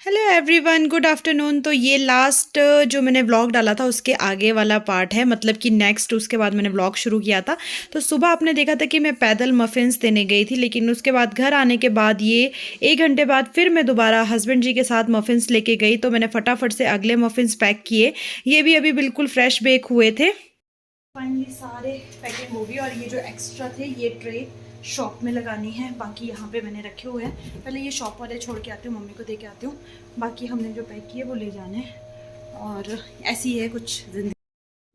Hello everyone, good afternoon. तो ये last जो मैंने व्लॉग डाला था उसके आगे वाला पार्ट है, मतलब कि नेक्स्ट उसके बाद मैंने व्लॉग शुरू किया था। तो सुबह आपने देखा था कि मैं पैदल मफ़िन्स देने गई थी, लेकिन उसके बाद घर आने के बाद ये 1 घंटे बाद फिर मैं दोबारा हस्बैंड जी के साथ मफ़िन्स लेके गई। तो मैंने फटाफट से अगले मफ़िन्स पैक किए। ये भी अभी बिल्कुल फ्रेश बेक हुए थे। फाइनली सारे पैकिंग हो गई और ये जो एक्स्ट्रा थे ये ट्रे शॉप में लगानी है, बाकी यहाँ पे मैंने रखे हुए हैं। पहले ये शॉप वाले छोड़ के आती हूँ, मम्मी को दे के आती हूँ। बाकी हमने जो पैक किए वो ले जाने हैं और ऐसी है कुछ जिंदगी।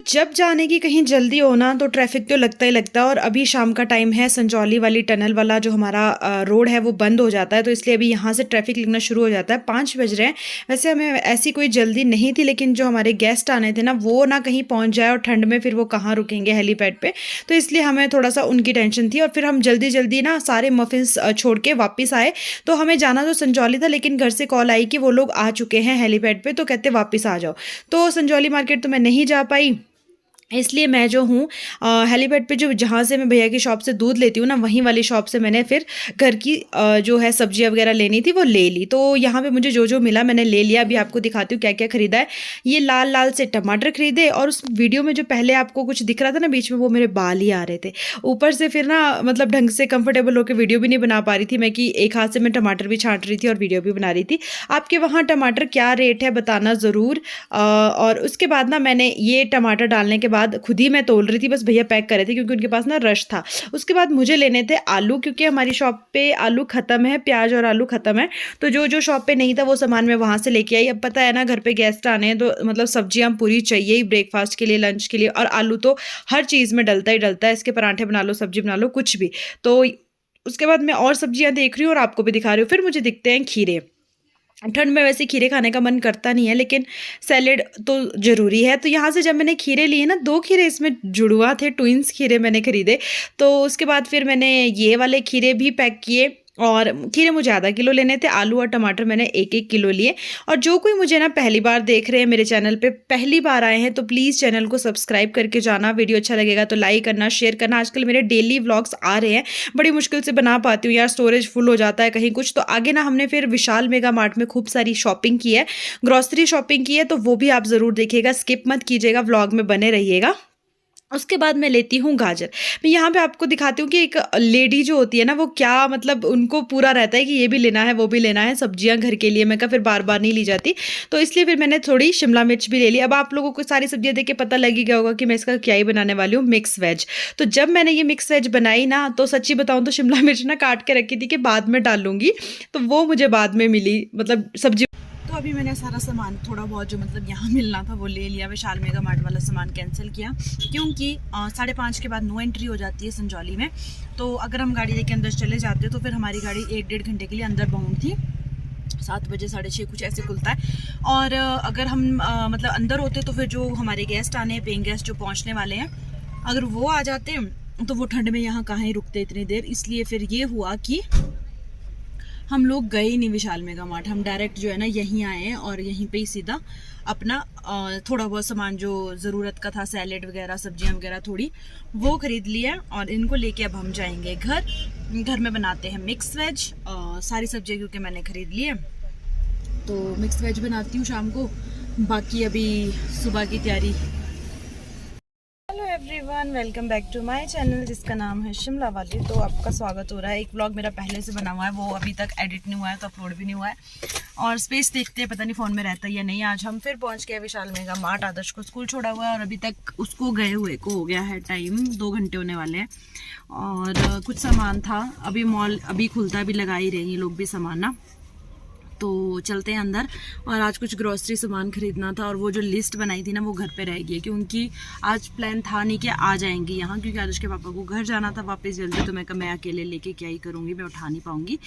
जब जाने की कहीं जल्दी हो ना तो ट्रैफिक तो लगता ही लगता है। और अभी शाम का टाइम है, संजौली वाली टनल वाला जो हमारा रोड है वो बंद हो जाता है, तो इसलिए अभी यहाँ से ट्रैफिक लगना शुरू हो जाता है। 5 बज रहे हैं। वैसे हमें ऐसी कोई जल्दी नहीं थी, लेकिन जो हमारे गेस्ट आने थे ना वो ना कहीं पहुँच जाए और ठंड में फिर वो कहाँ रुकेंगे हेलीपैड पे, तो इसलिए हमें थोड़ा सा उनकी टेंशन थी। और फिर हम जल्दी जल्दी ना सारे मफिन्स छोड़ के वापस आए। तो हमें जाना तो संजौली था, लेकिन घर से कॉल आई कि वो लोग आ चुके हैं हेलीपैड पे, तो कहते वापस आ जाओ। तो संजौली मार्केट तो मैं नहीं जा पाई, इसलिए मैं जो हूँ हेलीपैड पे जो जहाँ से मैं भैया की शॉप से दूध लेती हूँ ना, वहीं वाली शॉप से मैंने फिर घर की जो है सब्जियाँ वगैरह लेनी थी वो ले ली। तो यहाँ पे मुझे जो जो मिला मैंने ले लिया। अभी आपको दिखाती हूँ क्या क्या खरीदा है। ये लाल लाल से टमाटर खरीदे, और उस वीडियो में जो पहले आपको कुछ दिख रहा था ना बीच में, वो मेरे बाल ही आ रहे थे ऊपर से। फिर ना मतलब ढंग से कंफर्टेबल होकर वीडियो भी नहीं बना पा रही थी मैं, कि एक हाथ से मैं टमाटर भी छाँट रही थी और वीडियो भी बना रही थी। आपके वहाँ टमाटर क्या रेट है बताना ज़रूर। और उसके बाद ना मैंने ये टमाटर डालने के बाद खुद ही मैं तोल रही थी, बस भैया पैक कर रहे थे क्योंकि उनके पास ना रश था। उसके बाद मुझे लेने थे आलू, क्योंकि हमारी शॉप पे आलू खत्म है, प्याज और आलू खत्म है। तो जो जो शॉप पे नहीं था वो सामान मैं वहाँ से लेके आई। अब पता है ना घर पे गेस्ट आने हैं तो मतलब सब्जियाँ पूरी चाहिए ही, ब्रेकफास्ट के लिए, लंच के लिए। और आलू तो हर चीज़ में डलता ही डलता है, इसके पराठे बना लो, सब्जी बना लो, कुछ भी। तो उसके बाद मैं और सब्जियाँ देख रही हूँ और आपको भी दिखा रही हूँ। फिर मुझे दिखते हैं खीरे। ठंड में वैसे खीरे खाने का मन करता नहीं है, लेकिन सैलेड तो ज़रूरी है। तो यहाँ से जब मैंने खीरे लिए ना, 2 खीरे इसमें जुड़वा थे, ट्विंस खीरे मैंने खरीदे। तो उसके बाद फिर मैंने ये वाले खीरे भी पैक किए। और खीरे मुझे आधा किलो लेने थे, आलू और टमाटर मैंने 1-1 किलो लिए। और जो कोई मुझे ना पहली बार देख रहे हैं, मेरे चैनल पे पहली बार आए हैं, तो प्लीज़ चैनल को सब्सक्राइब करके जाना। वीडियो अच्छा लगेगा तो लाइक करना, शेयर करना। आजकल मेरे डेली व्लॉग्स आ रहे हैं, बड़ी मुश्किल से बना पाती हूँ यार, स्टोरेज फुल हो जाता है कहीं कुछ। तो आगे ना हमने फिर विशाल मेगा मार्ट में खूब सारी शॉपिंग की है, ग्रॉसरी शॉपिंग की है, तो वो भी आप ज़रूर देखिएगा, स्किप मत कीजिएगा, व्लॉग में बने रहिएगा। उसके बाद मैं लेती हूँ गाजर। मैं यहाँ पे आपको दिखाती हूँ कि एक लेडी जो होती है ना, वो क्या मतलब उनको पूरा रहता है कि ये भी लेना है वो भी लेना है, सब्जियाँ घर के लिए। मैं कहा फिर बार बार नहीं ली जाती, तो इसलिए फिर मैंने थोड़ी शिमला मिर्च भी ले ली। अब आप लोगों को सारी सब्जियाँ देख के पता लग ही गया होगा कि मैं इसका क्या ही बनाने वाली हूँ, मिक्स वेज। तो जब मैंने ये मिक्स वेज बनाई ना, तो सच्ची बताऊँ तो शिमला मिर्च ना काट के रखी थी कि बाद में डालूंगी, तो वो मुझे बाद में मिली, मतलब सब्जी। तो अभी मैंने सारा सामान थोड़ा बहुत जो मतलब यहाँ मिलना था वो ले लिया। विशाल मेगा मार्ट वाला सामान कैंसिल किया, क्योंकि 5:30 के बाद नो एंट्री हो जाती है संजौली में। तो अगर हम गाड़ी लेके अंदर चले जाते तो फिर हमारी गाड़ी 1-1.5 घंटे के लिए अंदर बाउंड थी। 7 बजे 6:30 कुछ ऐसे खुलता है। और अगर हम मतलब अंदर होते तो फिर जो हमारे गेस्ट आने हैं, पेइंग गेस्ट जो पहुँचने वाले हैं, अगर वो आ जाते तो वो ठंड में यहाँ कहाँ ही रुकते इतनी देर। इसलिए फिर ये हुआ कि हम लोग गए ही नहीं विशाल मेगा मार्ट। हम डायरेक्ट जो है ना यहीं आए हैं और यहीं पे ही सीधा अपना थोड़ा बहुत सामान जो ज़रूरत का था, सैलेड वगैरह, सब्जियां वगैरह थोड़ी, वो खरीद लिया। और इनको लेके अब हम जाएंगे घर में बनाते हैं मिक्स वेज। सारी सब्जियां क्योंकि मैंने खरीद ली है, तो मिक्स वेज बनाती हूँ शाम को। बाकी अभी सुबह की तैयारी। Hello everyone, welcome back to my channel जिसका नाम है शिमला वाली। तो आपका स्वागत हो रहा है। एक व्लॉग मेरा पहले से बना हुआ है, वो अभी तक एडिट नहीं हुआ है, तो अपलोड भी नहीं हुआ है। और स्पेस देखते हैं, पता नहीं फ़ोन में रहता है या नहीं। आज हम फिर पहुंच गए विशाल मेगा मार्ट। आदर्श को स्कूल छोड़ा हुआ है और अभी तक उसको गए हुए को हो गया है टाइम, 2 घंटे होने वाले हैं। और कुछ सामान था, अभी मॉल अभी खुलता है, अभी लगा ही रहे हैं लोग भी सामान ना। तो चलते हैं अंदर। और आज कुछ ग्रॉसरी सामान खरीदना था, और वो जो लिस्ट बनाई थी ना वो घर पे रह गई है, क्योंकि आज प्लान था नहीं कि आ जाएंगी यहाँ, क्योंकि आदर्श के पापा को घर जाना था वापस जल्दी। तो मैं अकेले लेके क्या ही करूँगी, मैं उठा नहीं पाऊँगी।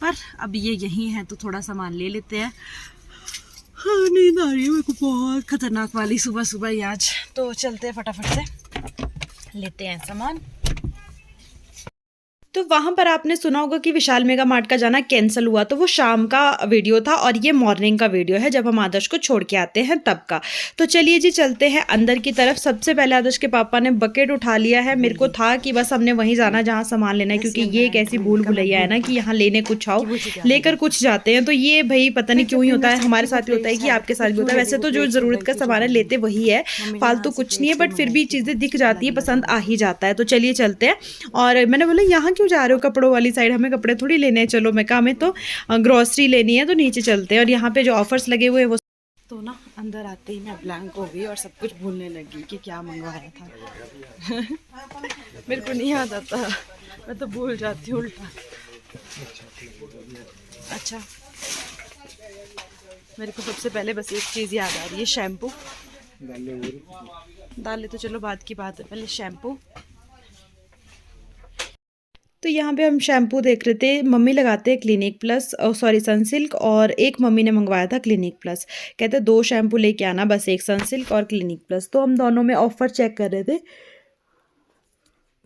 पर अब ये यहीं है तो थोड़ा सामान ले लेते हैं। हाँ, नींद आ रही है मेरे को बहुत खतरनाक वाली, सुबह सुबह ही आज। तो चलते हैं फटाफट से लेते हैं सामान। तो वहाँ पर आपने सुना होगा कि विशाल मेगा मार्ट का जाना कैंसिल हुआ, तो वो शाम का वीडियो था और ये मॉर्निंग का वीडियो है जब हम आदर्श को छोड़ के आते हैं तब का। तो चलिए जी चलते हैं अंदर की तरफ। सबसे पहले आदर्श के पापा ने बकेट उठा लिया है। मेरे को था कि बस हमने वहीं जाना जहाँ सामान लेना है, क्योंकि ये एक ऐसी भूल भुलैया है ना कि यहाँ लेने कुछ आओ लेकर कुछ जाते हैं। तो ये भाई पता नहीं क्यों ही होता है, हमारे साथ भी होता है कि आपके साथ भी होता है। वैसे तो जो ज़रूरत का सामान है लेते वही है, फालतू कुछ नहीं है, बट फिर भी चीज़ें दिख जाती है, पसंद आ ही जाता है। तो चलिए चलते हैं। और मैंने बोला यहाँ क्यों जा रहे हो कपड़ों वाली साइड, हमें कपड़े थोड़ी लेने हैं। चलो मैं कहा हमें तो ग्रॉसरी लेनी है, तो नीचे चलते हैं। और यहाँ पे जो ऑफर्स लगे हुए हैं वो तो ना अंदर आते ही मैं ब्लैंक हो गई और सब कुछ भूलने लगी कि क्या मंगवाया था। मेरे को नहीं याद आता, मैं तो भूल जाती हूँ उल्टा। अच्छा, मेरे को सबसे पहले बस एक चीज़ याद आ रही है, शैम्पू। दालें तो चलो बाद की बात है, पहले शैम्पू। तो यहाँ पे हम शैम्पू देख रहे थे। मम्मी लगाते हैं क्लिनिक प्लस, सॉरी सनसिल्क, और एक मम्मी ने मंगवाया था क्लिनिक प्लस। कहते 2 शैम्पू लेके आना, बस एक सनसिल्क और क्लिनिक प्लस। तो हम दोनों में ऑफ़र चेक कर रहे थे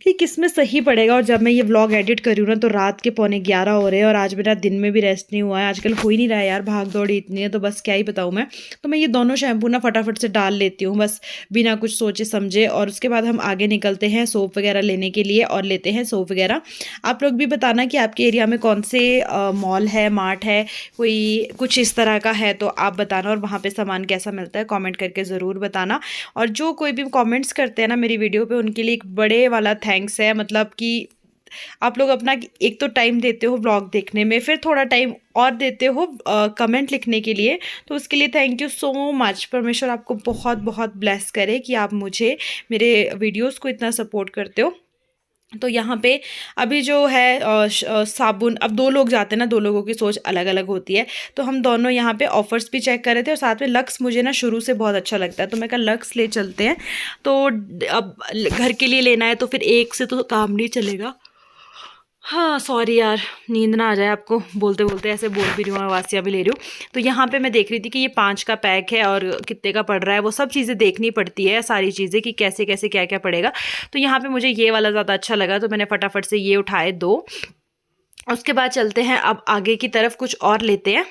कि किस में सही पड़ेगा। और जब मैं ये व्लॉग एडिट कर रही हूँ ना तो रात के 11:15 हो रहे हैं और आज मेरा दिन में भी रेस्ट नहीं हुआ है। आजकल हो ही नहीं रहा है यार, भाग दौड़ी इतनी है, तो बस क्या ही बताऊँ मैं। तो मैं ये दोनों शैम्पू ना फटाफट से डाल लेती हूँ बस बिना कुछ सोचे समझे। और उसके बाद हम आगे निकलते हैं सोप वगैरह लेने के लिए और लेते हैं सोप वगैरह। आप लोग भी बताना कि आपके एरिया में कौन से मॉल है, मार्ट है, कोई कुछ इस तरह का है तो आप बताना। और वहाँ पर सामान कैसा मिलता है कॉमेंट करके ज़रूर बताना। और जो कोई भी कॉमेंट्स करते हैं ना मेरी वीडियो पर, उनके लिए एक बड़े वाला थैंक्स है। मतलब कि आप लोग अपना एक तो टाइम देते हो व्लॉग देखने में, फिर थोड़ा टाइम और देते हो कमेंट लिखने के लिए, तो उसके लिए थैंक यू सो मच। परमेश्वर आपको बहुत बहुत ब्लेस करे कि आप मुझे मेरे वीडियोस को इतना सपोर्ट करते हो। तो यहाँ पे अभी जो है साबुन, अब 2 लोग जाते हैं ना, 2 लोगों की सोच अलग अलग होती है। तो हम दोनों यहाँ पे ऑफ़र्स भी चेक कर रहे थे और साथ में लक्स मुझे ना शुरू से बहुत अच्छा लगता है, तो मैं कहा लक्स ले चलते हैं। तो अब घर के लिए लेना है तो फिर एक से तो काम नहीं चलेगा। हाँ सॉरी यार, नींद ना आ जाए आपको बोलते बोलते, ऐसे बोल भी रही हूँ, आवासियाँ भी ले रही हूँ। तो यहाँ पे मैं देख रही थी कि ये 5 का पैक है और कितने का पड़ रहा है, वो सब चीज़ें देखनी पड़ती है, सारी चीज़ें कि कैसे कैसे क्या क्या पड़ेगा। तो यहाँ पे मुझे ये वाला ज़्यादा अच्छा लगा तो मैंने फटाफट से ये उठाए 2। उसके बाद चलते हैं अब आगे की तरफ, कुछ और लेते हैं।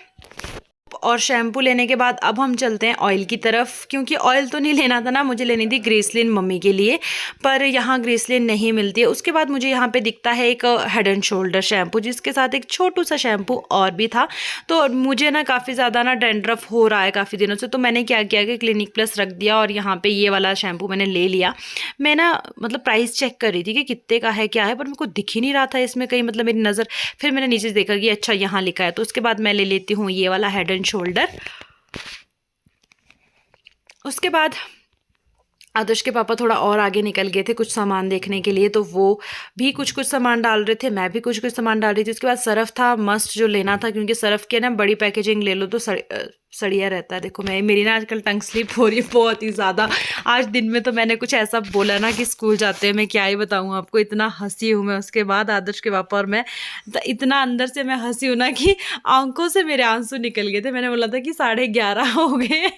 और शैम्पू लेने के बाद अब हम चलते हैं ऑयल की तरफ, क्योंकि ऑयल तो नहीं लेना था ना, मुझे लेनी थी ग्रेसलिन मम्मी के लिए, पर यहाँ ग्रेसलिन नहीं मिलती है। उसके बाद मुझे यहाँ पे दिखता है एक हेड एंड शोल्डर शैम्पू, जिसके साथ एक छोटू सा शैम्पू और भी था। तो मुझे ना काफ़ी ज़्यादा ना डैंड्रफ हो रहा है काफ़ी दिनों से, तो मैंने क्या किया कि क्लिनिक प्लस रख दिया और यहाँ पर ये वाला शैम्पू मैंने ले लिया। मैं ना मतलब प्राइस चेक कर रही थी कि कितने का है क्या है, पर मेरे को दिख ही नहीं रहा था इसमें कहीं, मतलब मेरी नज़र, फिर मैंने नीचे देखा कि अच्छा यहाँ लिखा है, तो उसके बाद मैं ले लेती हूँ ये वाला हेड एंड शोल्डर। उसके बाद आदर्श के पापा थोड़ा और आगे निकल गए थे कुछ सामान देखने के लिए, तो वो भी कुछ कुछ सामान डाल रहे थे, मैं भी कुछ कुछ सामान डाल रही थी। उसके बाद सरफ था मस्ट जो लेना था, क्योंकि सरफ के ना बड़ी पैकेजिंग ले लो तो सड़िया रहता है। देखो मेरी ना आजकल टंग स्लिप हो रही है बहुत ही ज़्यादा। आज दिन में तो मैंने कुछ ऐसा बोला ना कि स्कूल जाते हैं, मैं क्या ही बताऊँ आपको, इतना हंसी हूँ मैं। उसके बाद आदर्श के पापा और मैं इतना अंदर से मैं हंसी हूँ ना कि आंखों से मेरे आंसू निकल गए थे। मैंने बोला था कि 11:30 हो गए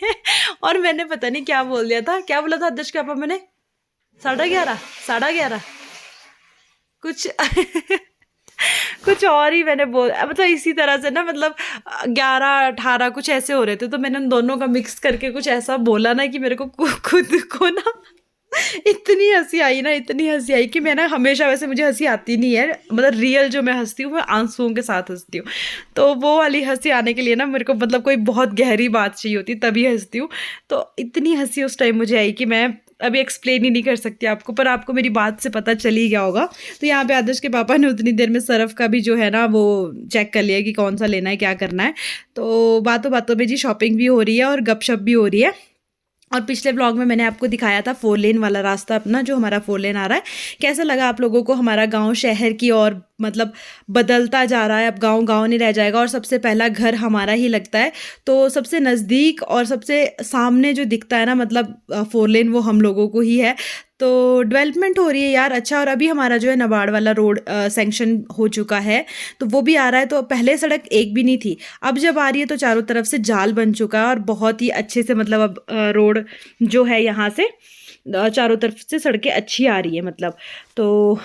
और मैंने पता नहीं क्या बोल दिया था, क्या बोला था आदर्श के पापा, मैंने 11:30 कुछ कुछ और ही मैंने मतलब इसी तरह से ना, मतलब 11-18 कुछ ऐसे हो रहे थे, तो मैंने उन दोनों का मिक्स करके कुछ ऐसा बोला ना कि मेरे को खुद को ना इतनी हंसी आई ना, इतनी हंसी आई कि मैं ना, हमेशा वैसे मुझे हंसी आती नहीं है, मतलब रियल जो मैं हंसती हूँ मैं आंसुओं के साथ हंसती हूँ। तो वो वाली हंसी आने के लिए ना मेरे को मतलब कोई बहुत गहरी बात चाहिए होती तभी हंसती हूँ। तो इतनी हंसी उस टाइम मुझे आई कि मैं अभी एक्सप्लेन ही नहीं कर सकती आपको, पर आपको मेरी बात से पता चल ही गया होगा। तो यहाँ पे आदर्श के पापा ने उतनी देर में सरफ का भी जो है ना वो चेक कर लिया कि कौन सा लेना है, क्या करना है। तो बातों बातों में जी शॉपिंग भी हो रही है और गपशप भी हो रही है। और पिछले ब्लॉग में मैंने आपको दिखाया था 4 लेन वाला रास्ता अपना, जो हमारा 4 लेन आ रहा है। कैसा लगा आप लोगों को हमारा गांव शहर की और मतलब बदलता जा रहा है, अब गांव गांव नहीं रह जाएगा और सबसे पहला घर हमारा ही लगता है। तो सबसे नज़दीक और सबसे सामने जो दिखता है ना, मतलब 4 लेन, वो हम लोगों को ही है। तो डेवलपमेंट हो रही है यार अच्छा। और अभी हमारा जो है नबार्ड वाला रोड सैंक्शन हो चुका है, तो वो भी आ रहा है। तो पहले सड़क एक भी नहीं थी, अब जब आ रही है तो चारों तरफ से जाल बन चुका है और बहुत ही अच्छे से, मतलब अब रोड जो है यहाँ से चारों तरफ से सड़कें अच्छी आ रही है मतलब। तो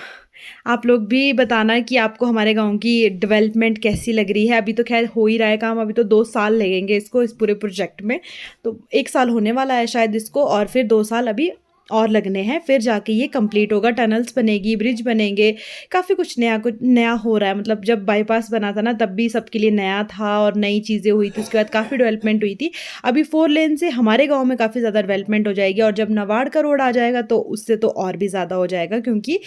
आप लोग भी बताना कि आपको हमारे गाँव की डेवलपमेंट कैसी लग रही है। अभी तो ख़ैर हो ही रहा है काम, अभी तो 2 साल लगेंगे इसको, इस पूरे प्रोजेक्ट में। तो 1 साल होने वाला है शायद इसको, और फिर 2 साल अभी और लगने हैं, फिर जाके ये कंप्लीट होगा। टनल्स बनेगी, ब्रिज बनेंगे, काफ़ी कुछ नया हो रहा है। मतलब जब बाईपास बना था ना, तब भी सबके लिए नया था और नई चीज़ें हुई थी। उसके बाद काफ़ी डेवलपमेंट हुई थी। अभी 4 लेन से हमारे गाँव में काफ़ी ज़्यादा डेवलपमेंट हो जाएगी, और जब नवाड़ का रोड आ जाएगा तो उससे तो और भी ज़्यादा हो जाएगा, क्योंकि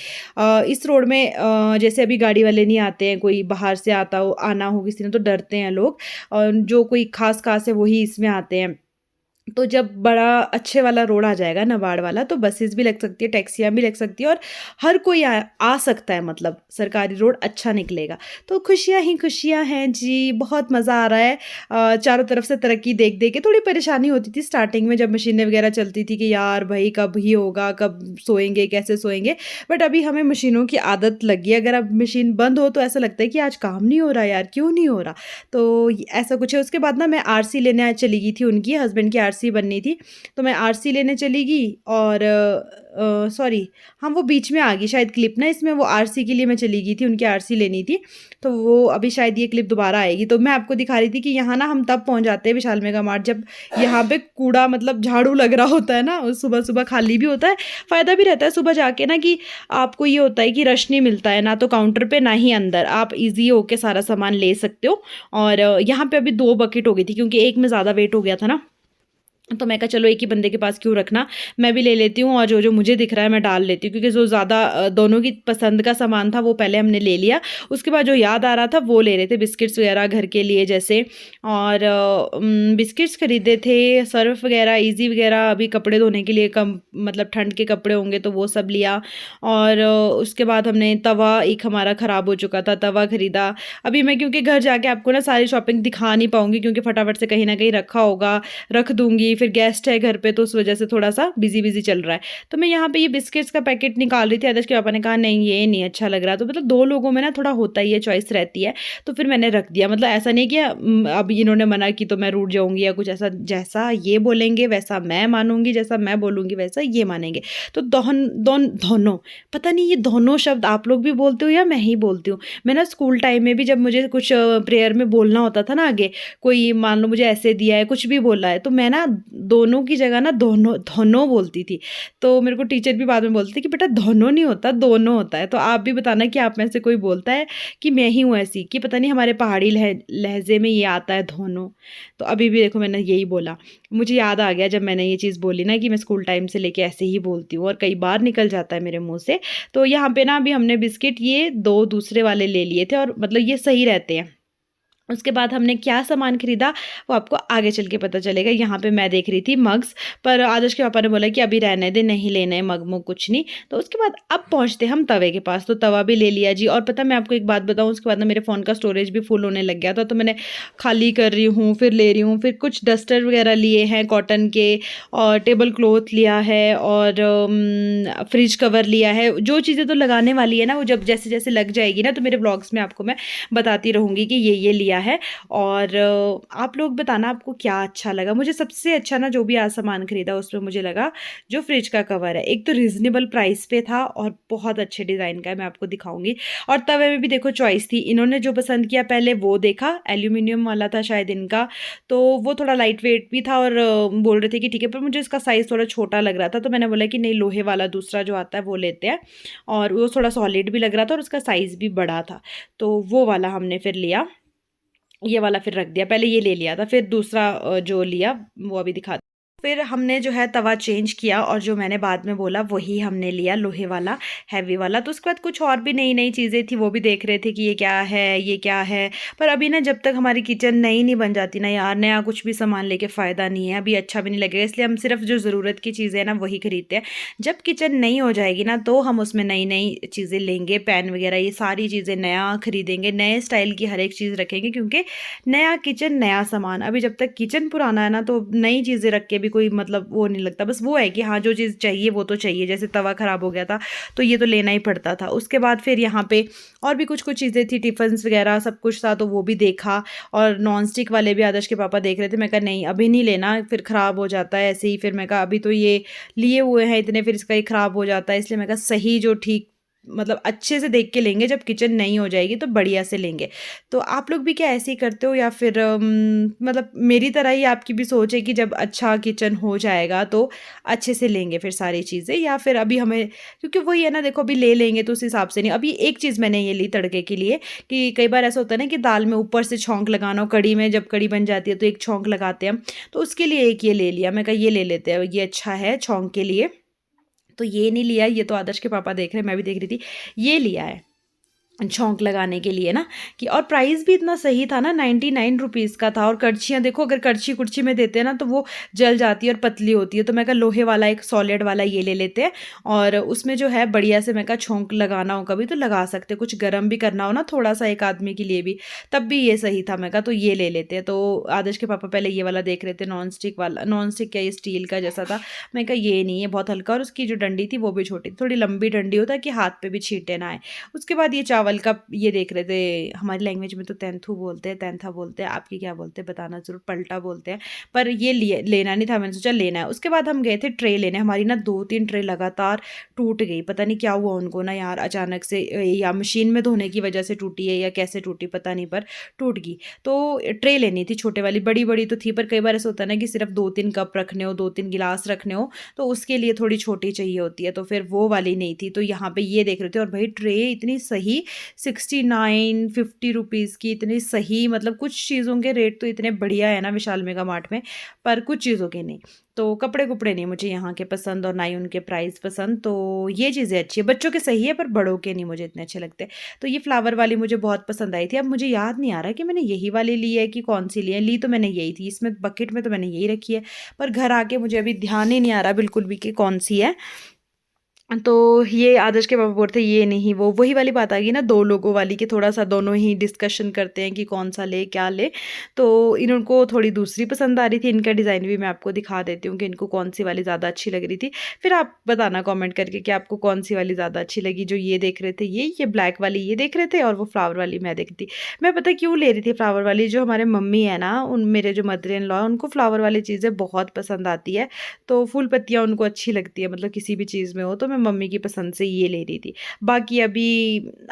इस रोड में जैसे अभी गाड़ी वाले नहीं आते हैं, कोई बाहर से आना हो किसी ने तो डरते हैं लोग, और जो कोई खास है वही इसमें आते हैं। तो जब बड़ा अच्छे वाला रोड आ जाएगा नवाड़ वाला, तो बसेस भी लग सकती है, टैक्सियाँ भी लग सकती है, और हर कोई आ सकता है। मतलब सरकारी रोड अच्छा निकलेगा, तो खुशियाँ ही खुशियाँ हैं जी। बहुत मज़ा आ रहा है। चारों तरफ से तरक्की देख देख के थोड़ी परेशानी होती थी स्टार्टिंग में, जब मशीनें वगैरह चलती थी कि यार भाई कब ही होगा, कब सोएंगे, कैसे सोएंगे। बट अभी हमें मशीनों की आदत लगी है। अगर अब मशीन बंद हो तो ऐसा लगता है कि आज काम नहीं हो रहा यार, क्यों नहीं हो रहा। तो ऐसा कुछ है। उसके बाद ना मैं आरसी लेने चली गई थी, उनकी हस्बैंड की आरसी बननी थी, तो मैं आरसी लेने चली गई। और सॉरी, हाँ वो बीच में आ गई शायद क्लिप ना इसमें, वो आरसी के लिए मैं चली गई थी, उनकी आरसी लेनी थी। तो वो अभी शायद ये क्लिप दोबारा आएगी। तो मैं आपको दिखा रही थी कि यहाँ ना हम तब पहुँच जाते हैं विशाल मेगा मार्ट, जब यहाँ पे कूड़ा मतलब झाड़ू लग रहा होता है ना, और सुबह सुबह खाली भी होता है। फ़ायदा भी रहता है सुबह जाके ना, कि आपको ये होता है कि रश नहीं मिलता है ना, तो काउंटर पे ना ही अंदर, आप ईजी होके सारा सामान ले सकते हो। और यहाँ पे अभी 2 बकेट हो गई थी, क्योंकि एक में ज़्यादा वेट हो गया था ना, तो मैं कहा चलो एक ही बंदे के पास क्यों रखना, मैं भी ले लेती हूँ, और जो मुझे दिख रहा है मैं डाल लेती हूँ, क्योंकि जो ज़्यादा दोनों की पसंद का सामान था वो पहले हमने ले लिया। उसके बाद जो याद आ रहा था वो ले रहे थे, बिस्किट्स वगैरह घर के लिए जैसे, और बिस्किट्स खरीदे थे, सर्फ वगैरह, ईजी वगैरह, अभी कपड़े धोने के लिए कम मतलब ठंड के कपड़े होंगे तो वो सब लिया। और उसके बाद हमने तवा, एक हमारा ख़राब हो चुका था तवा खरीदा। अभी मैं क्योंकि घर जाके आपको ना सारी शॉपिंग दिखा नहीं पाऊँगी, क्योंकि फटाफट से कहीं ना कहीं रखा होगा, रख दूँगी, फिर गेस्ट है घर पे तो उस वजह से थोड़ा-सा बिज़ी चल रहा है। तो मैं यहाँ पे ये बिस्किट्स का पैकेट निकाल रही थी, आदर्श के पापा ने कहा नहीं ये नहीं अच्छा लग रहा, तो मतलब 2 लोगों में ना थोड़ा होता ही है, चॉइस रहती है, तो फिर मैंने रख दिया। मतलब ऐसा नहीं कि अब इन्होंने मना की तो मैं रूठ जाऊँगी या कुछ ऐसा, जैसा ये बोलेंगे वैसा मैं मानूँगी, जैसा मैं बोलूँगी वैसा ये मानेंगे। तो दोनों, पता नहीं ये दोनों शब्द आप लोग भी बोलते हो या मैं ही बोलती हूँ। मैं ना स्कूल टाइम में भी जब मुझे कुछ प्रेयर में बोलना होता था ना आगे, कोई मान लो मुझे ऐसे दिया है, कुछ भी बोला है, तो मैं ना दोनों की जगह ना दोनों बोलती थी। तो मेरे को टीचर भी बाद में बोलते थे कि बेटा दोनों नहीं होता, दोनों होता है। तो आप भी बताना कि आप में से कोई बोलता है कि मैं ही हूँ ऐसी, कि पता नहीं हमारे पहाड़ी लहजे में ये आता है दोनों। तो अभी भी देखो मैंने यही बोला, मुझे याद आ गया जब मैंने ये चीज़ बोली ना, कि मैं स्कूल टाइम से लेके ऐसे ही बोलती हूँ और कई बार निकल जाता है मेरे मुँह से। तो यहाँ पे ना अभी हमने बिस्किट ये 2 दूसरे वाले ले लिए थे, और मतलब ये सही रहते हैं। उसके बाद हमने क्या सामान खरीदा वो आपको आगे चल के पता चलेगा। यहाँ पे मैं देख रही थी मग्स, पर आदर्श के पापा ने बोला कि अभी रहने दे, नहीं लेना है मग मुग कुछ नहीं। तो उसके बाद अब पहुँचते हम तवे के पास, तो तवा भी ले लिया जी। और पता मैं आपको एक बात बताऊँ, उसके बाद ना मेरे फ़ोन का स्टोरेज भी फुल होने लग गया था, तो मैंने खाली कर रही हूँ, फिर ले रही हूँ, फिर कुछ डस्टर वगैरह लिए हैं कॉटन के, और टेबल क्लॉथ लिया है, और फ्रिज कवर लिया है। जो चीज़ें तो लगाने वाली है ना, वो जब जैसे जैसे लग जाएगी ना, तो मेरे ब्लॉग्स में आपको मैं बताती रहूँगी कि ये लिया है। और आप लोग बताना आपको क्या अच्छा लगा। मुझे सबसे अच्छा ना जो भी आज सामान खरीदा उसमें मुझे लगा जो फ्रिज का कवर है, एक तो रीज़नेबल प्राइस पे था और बहुत अच्छे डिज़ाइन का है, मैं आपको दिखाऊंगी। और तवे में भी देखो चॉइस थी, इन्होंने जो पसंद किया पहले वो देखा, एल्यूमिनियम वाला था शायद इनका, तो वो थोड़ा लाइट वेट भी था, और बोल रहे थे कि ठीक है, पर मुझे इसका साइज़ थोड़ा छोटा लग रहा था, तो मैंने बोला कि नहीं लोहे वाला दूसरा जो आता है वो लेते हैं। और वो थोड़ा सॉलिड भी लग रहा था और उसका साइज़ भी बड़ा था, तो वो वाला हमने फिर लिया। ये वाला फिर रख दिया, पहले ये ले लिया था, फिर दूसरा जो लिया वो अभी दिखा। फिर हमने जो है तवा चेंज किया, और जो मैंने बाद में बोला वही हमने लिया, लोहे वाला, हैवी वाला। तो उसके बाद कुछ और भी नई नई चीज़ें थी, वो भी देख रहे थे कि ये क्या है, ये क्या है। पर अभी ना जब तक हमारी किचन नई नहीं बन जाती ना यार, नया कुछ भी सामान लेके फ़ायदा नहीं है, अभी अच्छा भी नहीं लगेगा। इसलिए हम सिर्फ जो ज़रूरत की चीज़ें हैं ना वही खरीदते हैं। जब किचन नई हो जाएगी ना, तो हम उसमें नई नई चीज़ें लेंगे, पैन वगैरह ये सारी चीज़ें नया खरीदेंगे, नए स्टाइल की हर एक चीज़ रखेंगे, क्योंकि नया किचन नया सामान। अभी जब तक किचन पुराना है ना, तो नई चीज़ें रख के भी कोई मतलब वो नहीं लगता। बस वो है कि हाँ जो चीज़ चाहिए वो तो चाहिए, जैसे तवा ख़राब हो गया था तो ये तो लेना ही पड़ता था। उसके बाद फिर यहाँ पे और भी कुछ कुछ चीज़ें थी, टिफ़िन्स वगैरह सब कुछ था, तो वो भी देखा। और नॉन स्टिक वाले भी आदर्श के पापा देख रहे थे, मैं कहा नहीं अभी नहीं लेना, फिर ख़राब हो जाता है ऐसे ही। फिर मैं कहा अभी तो ये लिए हुए हैं इतने, फिर इसका ही ख़राब हो जाता है, इसलिए मैं कहा सही जो ठीक मतलब अच्छे से देख के लेंगे, जब किचन नई हो जाएगी तो बढ़िया से लेंगे। तो आप लोग भी क्या ऐसे ही करते हो, या फिर मतलब मेरी तरह ही आपकी भी सोच है कि जब अच्छा किचन हो जाएगा तो अच्छे से लेंगे फिर सारी चीज़ें, या फिर अभी हमें, क्योंकि वही है ना, देखो अभी ले लेंगे तो उस हिसाब से नहीं। अभी एक चीज़ मैंने ये ली तड़के के लिए, कि कई बार ऐसा होता है ना कि दाल में ऊपर से छौंक लगाना हो, कढ़ी में जब कढ़ी बन जाती है तो एक छौंक लगाते हैं हम, तो उसके लिए एक ये ले लिया। मैं कहा ये ले लेते हैं, ये अच्छा है छौंक के लिए। तो ये नहीं लिया, ये तो आदर्श के पापा देख रहे हैं, मैं भी देख रही थी, ये लिया है छौंक लगाने के लिए ना। कि और प्राइस भी इतना सही था ना, 99 रुपीज़ का था। और करछियाँ देखो, अगर करछी कुर्ची में देते हैं ना तो वो जल जाती है और पतली होती है, तो मैं कहा लोहे वाला एक सॉलिड वाला ये ले लेते हैं। और उसमें जो है बढ़िया से, मैं कहा छौंक लगाना हो कभी तो लगा सकते, कुछ गर्म भी करना हो ना थोड़ा सा एक आदमी के लिए भी, तब भी ये सही था। मैं कहा तो ये ले लेते हैं। तो आदर्श के पापा पहले ये वाला देख रहे थे, नॉन स्टिक वाला, नॉन स्टिक क्या, ये स्टील का जैसा था। मैं कहा ये नहीं है, बहुत हल्का, और उसकी जो डंडी थी वो भी छोटी, थोड़ी लंबी डंडी होता है कि हाथ पे भी छींटे ना आए। उसके बाद ये चावल का ये देख रहे थे, हमारी लैंग्वेज में तो तेंथू बोलते हैं, तेंथा बोलते हैं, आपकी क्या बोलते हैं बताना ज़रूर, पलटा बोलते हैं। पर ये लेना नहीं था, मैंने सोचा लेना है। उसके बाद हम गए थे ट्रे लेने, हमारी ना 2-3 ट्रे लगातार टूट गई, पता नहीं क्या हुआ उनको ना यार, अचानक से, या मशीन में धोने की वजह से टूटी है या कैसे टूटी पता नहीं, पर टूट गई। तो ट्रे लेनी थी छोटे वाली, बड़ी बड़ी तो थी, पर कई बार ऐसा होता है ना कि सिर्फ 2-3 कप रखने हो, 2-3 गिलास रखने हो, तो उसके लिए थोड़ी छोटी चाहिए होती है, तो फिर वो वाली नहीं थी। तो यहाँ पे ये देख रहे थे, और भाई ट्रे इतनी सही, 69-50 रुपीज़ की, इतनी सही, मतलब कुछ चीज़ों के रेट तो इतने बढ़िया है ना विशाल मेगा मार्ट में, पर कुछ चीज़ों के नहीं। तो कपड़े कुपड़े नहीं मुझे यहाँ के पसंद, और ना ही उनके प्राइस पसंद। तो ये चीज़ें अच्छी है, बच्चों के सही है, पर बड़ों के नहीं मुझे इतने अच्छे लगते। तो ये फ्लावर वाली मुझे बहुत पसंद आई थी। अब मुझे याद नहीं आ रहा कि मैंने यही वाली ली है कि कौन सी ली है, ली तो मैंने यही थी, इसमें बकेट में तो मैंने यही रखी है, पर घर आके मुझे अभी ध्यान ही नहीं आ रहा बिल्कुल भी कि कौन सी है। तो ये आदर्श के पापा बोलते ये नहीं, वो वही वाली बात आ गई ना, 2 लोगों वाली, कि थोड़ा-सा दोनों ही डिस्कशन करते हैं कि कौन-सा ले, क्या ले। तो इनको थोड़ी दूसरी पसंद आ रही थी, इनका डिज़ाइन भी मैं आपको दिखा देती हूँ कि इनको कौन-सी वाली ज़्यादा अच्छी लग रही थी। फिर आप बताना कमेंट करके कि आपको कौन-सी वाली ज़्यादा अच्छी लगी, जो ये देख रहे थे ये ब्लैक वाली ये देख रहे थे, और वो फ्लावर वाली मैं देख रही थी। मैं पता है क्यों ले रही थी फ्लावर वाली, जो हमारे मम्मी है ना, उन मेरे जो मदर इन लॉ है, उनको फ्लावर वाली चीज़ें बहुत पसंद आती है। तो फूल पत्तियाँ उनको अच्छी लगती है, मतलब किसी भी चीज़ में हो, तो मैं मम्मी की पसंद से ये ले रही थी। बाकी अभी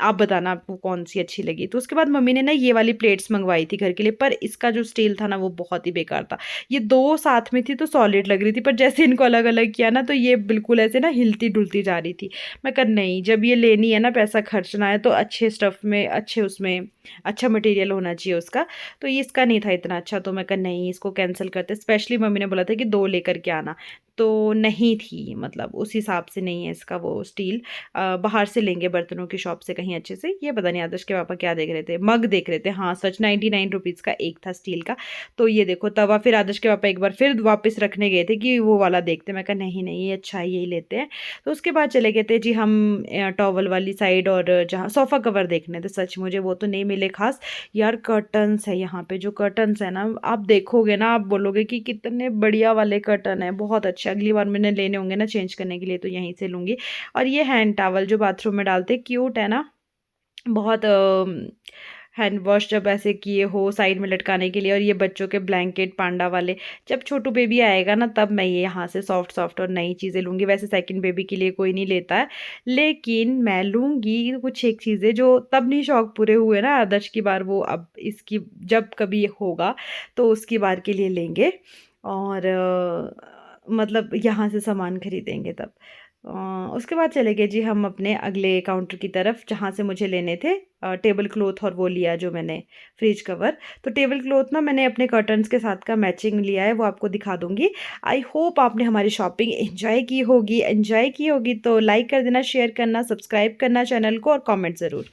आप बताना आपको कौन-सी अच्छी लगी। तो उसके बाद मम्मी ने ना ये वाली प्लेट्स मँगवाई थी घर के लिए, पर इसका जो स्टील था ना वो बहुत ही बेकार था। ये 2 साथ में थी तो सॉलिड लग रही थी, पर जैसे इनको अलग-अलग किया ना तो ये बिल्कुल ऐसे ना हिलती-डुलती जा रही थी। मैं कहा नहीं, जब ये लेनी है ना, पैसा खर्चना है, तो अच्छे स्टफ़ में, अच्छे उसमें, अच्छा मटेरियल होना चाहिए उसका। तो ये इसका नहीं था इतना अच्छा, तो मैं कहा नहीं, इसको कैंसल करते। स्पेशली मम्मी ने बोला था कि 2 लेकर के आना, तो नहीं थी, मतलब उस हिसाब से नहीं है इसका वो स्टील। बाहर से लेंगे बर्तनों की शॉप से कहीं अच्छे से। ये पता नहीं आदर्श के पापा क्या देख रहे थे, मग देख रहे थे, हाँ सच, 99 रुपीज़ का एक था स्टील का। तो ये देखो तवा, फिर आदर्श के पापा एक बार फिर वापस रखने गए थे कि वो वाला देखते। मैं कहा नहीं नहीं, ये अच्छा है, यही लेते हैं। तो उसके बाद चले गए थे जी हम टॉवल वाली साइड, और जहाँ सोफ़ा कवर देखने थे। सच मुझे वो तो नहीं मिले खास यार। कर्टन्स है यहाँ पे, जो कर्टन्स है ना, आप देखोगे ना, आप बोलोगे कि कितने बढ़िया वाले कर्टन है, बहुत अच्छे। अगली बार मैंने लेने होंगे ना चेंज करने के लिए तो यहीं से लूँगी। और ये हैंड टॉवल जो बाथरूम में डालते, क्यूट है ना, बहुत। हैंड वॉश जब ऐसे किए हो साइड में लटकाने के लिए। और ये बच्चों के ब्लैंकेट पांडा वाले, जब छोटू बेबी आएगा ना तब मैं ये यहाँ से सॉफ्ट सॉफ्ट और नई चीज़ें लूँगी। वैसे सेकंड बेबी के लिए कोई नहीं लेता है, लेकिन मैं लूँगी कुछ एक चीज़ें जो तब नहीं शौक पूरे हुए ना आदर्श की बार, वो अब इसकी जब कभी होगा तो उसकी बार के लिए लेंगे। और मतलब यहाँ से सामान खरीदेंगे तब। अ, उसके बाद चले गए जी हम अपने अगले काउंटर की तरफ, जहाँ से मुझे लेने थे टेबल क्लॉथ, और वो लिया जो मैंने फ्रिज कवर। तो टेबल क्लॉथ ना मैंने अपने कर्टन्स के साथ का मैचिंग लिया है, वो आपको दिखा दूंगी। आई होप आपने हमारी शॉपिंग एंजॉय की होगी। तो लाइक कर देना, शेयर करना, सब्सक्राइब करना चैनल को, और कमेंट ज़रूर करना।